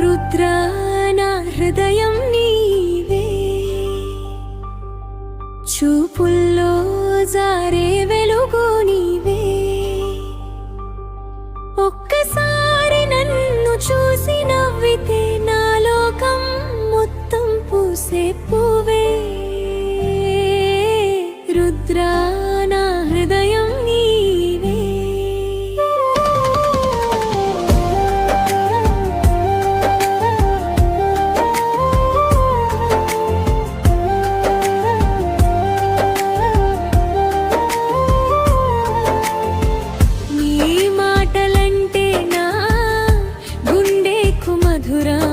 రుద్రా నా హృదయం నీవే, చూపుల్లో జారే వెలుగు నీవే. ఒక్కసారి నన్ను చూసి నవ్వితే నా లోకం మొత్తం పూసే పువ్వే. రుద్రా నా హృదయం నీవే. నీ మాటలంటే నా గుండెకు మధురం,